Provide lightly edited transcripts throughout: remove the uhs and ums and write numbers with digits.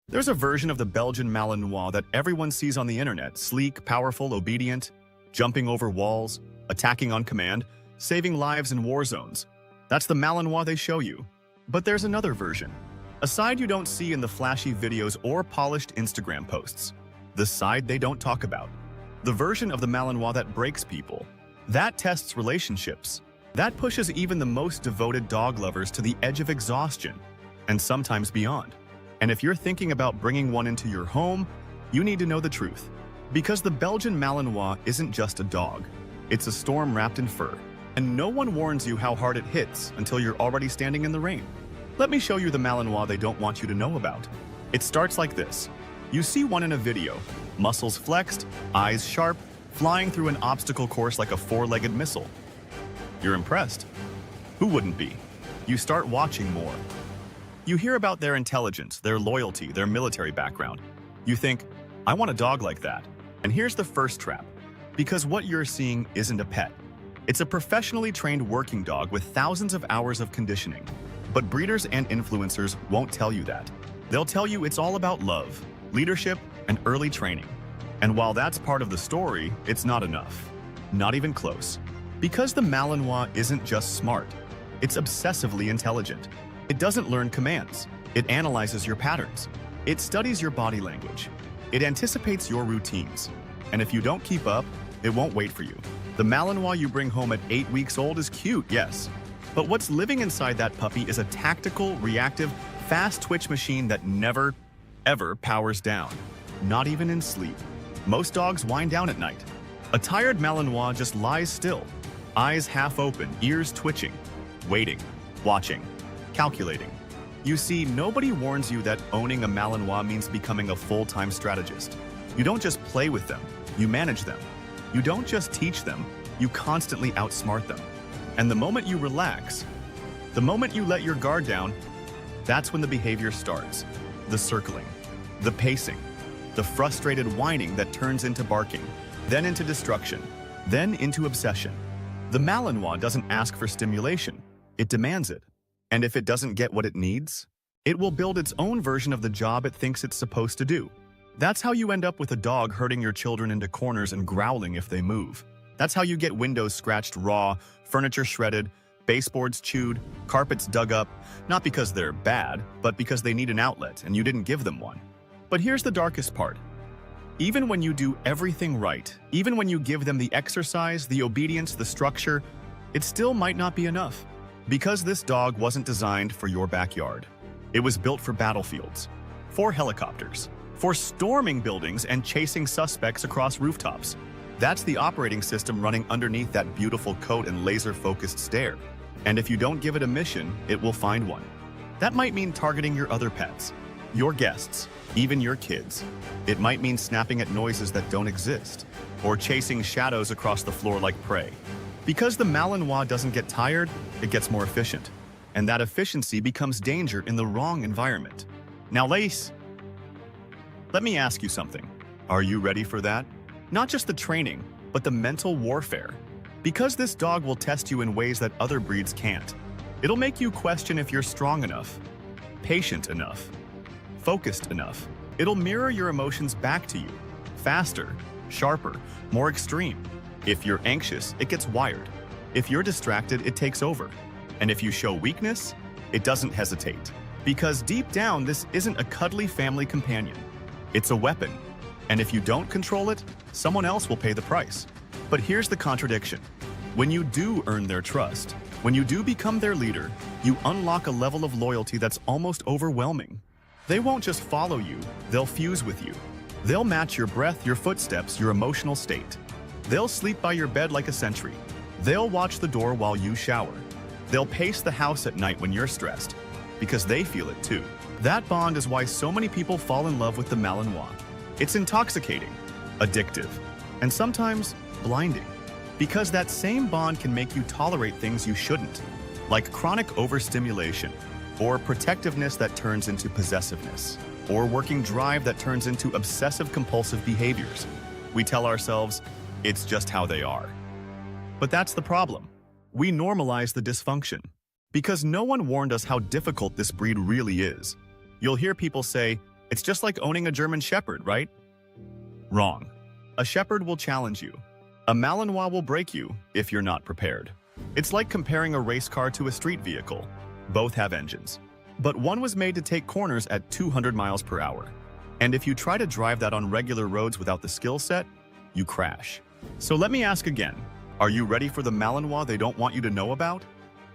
There's a version of the Belgian Malinois that everyone sees on the internet, sleek, powerful, obedient, jumping over walls, attacking on command, saving lives in war zones. That's the Malinois they show you. But there's another version, a side you don't see in the flashy videos or polished Instagram posts. The side they don't talk about. The version of the Malinois that breaks people, that tests relationships, that pushes even the most devoted dog lovers to the edge of exhaustion, and sometimes beyond. And if you're thinking about bringing one into your home, you need to know the truth. Because the Belgian Malinois isn't just a dog. It's a storm wrapped in fur. And no one warns you how hard it hits until you're already standing in the rain. Let me show you the Malinois they don't want you to know about. It starts like this. You see one in a video, muscles flexed, eyes sharp, flying through an obstacle course like a four-legged missile. You're impressed. Who wouldn't be? You start watching more. You hear about their intelligence, their loyalty, their military background. You think, I want a dog like that. And here's the first trap. Because what you're seeing isn't a pet. It's a professionally trained working dog with thousands of hours of conditioning. But breeders and influencers won't tell you that. They'll tell you it's all about love, leadership, and early training. And while that's part of the story, it's not enough. Not even close. Because the Malinois isn't just smart. It's obsessively intelligent. It doesn't learn commands. It analyzes your patterns. It studies your body language. It anticipates your routines. And if you don't keep up, it won't wait for you. The Malinois you bring home at 8 weeks old is cute, yes. But what's living inside that puppy is a tactical, reactive, fast twitch machine that never, ever powers down. Not even in sleep. Most dogs wind down at night. A tired Malinois just lies still. Eyes half open, ears twitching. Waiting. Watching. Calculating. You see, nobody warns you that owning a Malinois means becoming a full-time strategist. You don't just play with them, you manage them. You don't just teach them, you constantly outsmart them. And the moment you relax, the moment you let your guard down, that's when the behavior starts. The circling, the pacing, the frustrated whining that turns into barking, then into destruction, then into obsession. The Malinois doesn't ask for stimulation, it demands it. And if it doesn't get what it needs, it will build its own version of the job it thinks it's supposed to do. That's how you end up with a dog herding your children into corners and growling if they move. That's how you get windows scratched raw, furniture shredded, baseboards chewed, carpets dug up, not because they're bad, but because they need an outlet and you didn't give them one. But here's the darkest part. Even when you do everything right, even when you give them the exercise, the obedience, the structure, it still might not be enough. Because this dog wasn't designed for your backyard. It was built for battlefields, for helicopters, for storming buildings and chasing suspects across rooftops. That's the operating system running underneath that beautiful coat and laser-focused stare. And if you don't give it a mission, it will find one. That might mean targeting your other pets, your guests, even your kids. It might mean snapping at noises that don't exist, or chasing shadows across the floor like prey. Because the Malinois doesn't get tired, it gets more efficient. And that efficiency becomes danger in the wrong environment. Now, Lace, let me ask you something. Are you ready for that? Not just the training, but the mental warfare. Because this dog will test you in ways that other breeds can't. It'll make you question if you're strong enough, patient enough, focused enough. It'll mirror your emotions back to you, faster, sharper, more extreme. If you're anxious, it gets wired. If you're distracted, it takes over. And if you show weakness, it doesn't hesitate. Because deep down, this isn't a cuddly family companion. It's a weapon. And if you don't control it, someone else will pay the price. But here's the contradiction. When you do earn their trust, when you do become their leader, you unlock a level of loyalty that's almost overwhelming. They won't just follow you, they'll fuse with you. They'll match your breath, your footsteps, your emotional state. They'll sleep by your bed like a sentry. They'll watch the door while you shower. They'll pace the house at night when you're stressed, because they feel it too. That bond is why so many people fall in love with the Malinois. It's intoxicating, addictive, and sometimes blinding. Because that same bond can make you tolerate things you shouldn't, like chronic overstimulation, or protectiveness that turns into possessiveness, or working drive that turns into obsessive-compulsive behaviors. We tell ourselves, it's just how they are. But that's the problem. We normalize the dysfunction. Because no one warned us how difficult this breed really is. You'll hear people say, It's just like owning a German Shepherd, right? Wrong. A Shepherd will challenge you. A Malinois will break you if you're not prepared. It's like comparing a race car to a street vehicle. Both have engines. But one was made to take corners at 200 miles per hour. And if you try to drive that on regular roads without the skill set, you crash. So let me ask again, are you ready for the Malinois they don't want you to know about?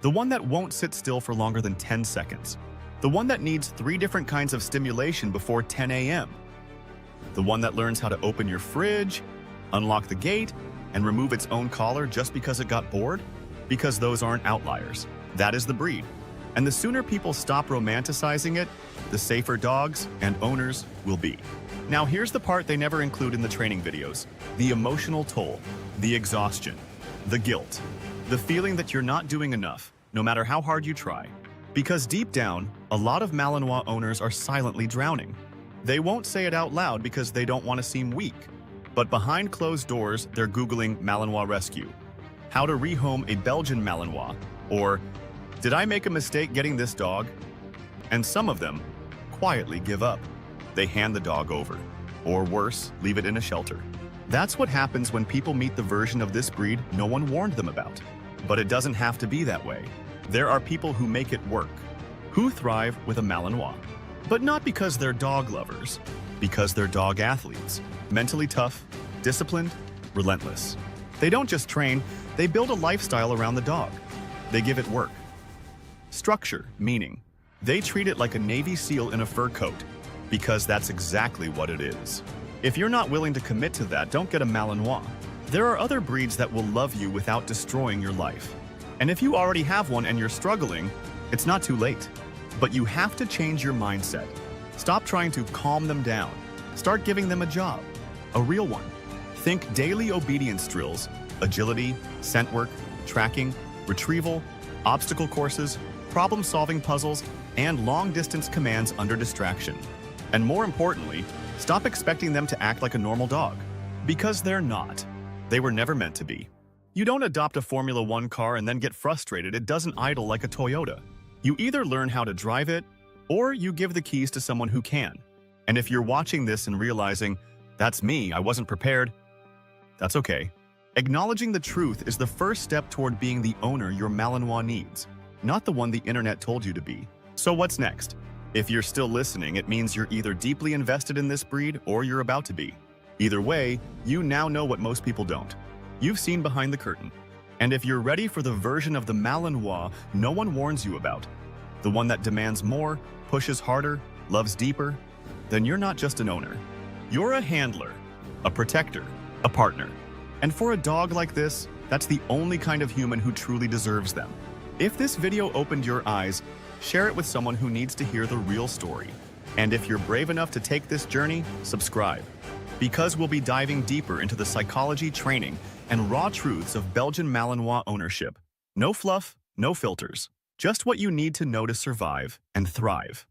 The one that won't sit still for longer than 10 seconds. The one that needs 3 different kinds of stimulation before 10 a.m. The one that learns how to open your fridge, unlock the gate, and remove its own collar just because it got bored? Because those aren't outliers. That is the breed. And the sooner people stop romanticizing it, the safer dogs and owners will be. Now here's the part they never include in the training videos. The emotional toll, the exhaustion, the guilt, the feeling that you're not doing enough, no matter how hard you try. Because deep down, a lot of Malinois owners are silently drowning. They won't say it out loud because they don't want to seem weak. But behind closed doors, they're Googling Malinois rescue, how to rehome a Belgian Malinois, or did I make a mistake getting this dog? And some of them quietly give up. They hand the dog over, or worse, leave it in a shelter. That's what happens when people meet the version of this breed no one warned them about. But it doesn't have to be that way. There are people who make it work, who thrive with a Malinois. But not because they're dog lovers, because they're dog athletes, mentally tough, disciplined, relentless. They don't just train, they build a lifestyle around the dog. They give it work. Structure, meaning. They treat it like a Navy SEAL in a fur coat, because that's exactly what it is. If you're not willing to commit to that, don't get a Malinois. There are other breeds that will love you without destroying your life. And if you already have one and you're struggling, it's not too late. But you have to change your mindset. Stop trying to calm them down. Start giving them a job, a real one. Think daily obedience drills, agility, scent work, tracking, retrieval, obstacle courses, problem-solving puzzles, and long-distance commands under distraction. And more importantly, stop expecting them to act like a normal dog. Because they're not. They were never meant to be. You don't adopt a Formula One car and then get frustrated it doesn't idle like a Toyota. You either learn how to drive it, or you give the keys to someone who can. And if you're watching this and realizing, that's me, I wasn't prepared, that's okay. Acknowledging the truth is the first step toward being the owner your Malinois needs, not the one the internet told you to be. So what's next? If you're still listening, it means you're either deeply invested in this breed or you're about to be. Either way, you now know what most people don't. You've seen behind the curtain. And if you're ready for the version of the Malinois no one warns you about, the one that demands more, pushes harder, loves deeper, then you're not just an owner. You're a handler, a protector, a partner. And for a dog like this, that's the only kind of human who truly deserves them. If this video opened your eyes, share it with someone who needs to hear the real story. And if you're brave enough to take this journey, subscribe. Because we'll be diving deeper into the psychology, training, and raw truths of Belgian Malinois ownership. No fluff, no filters. Just what you need to know to survive and thrive.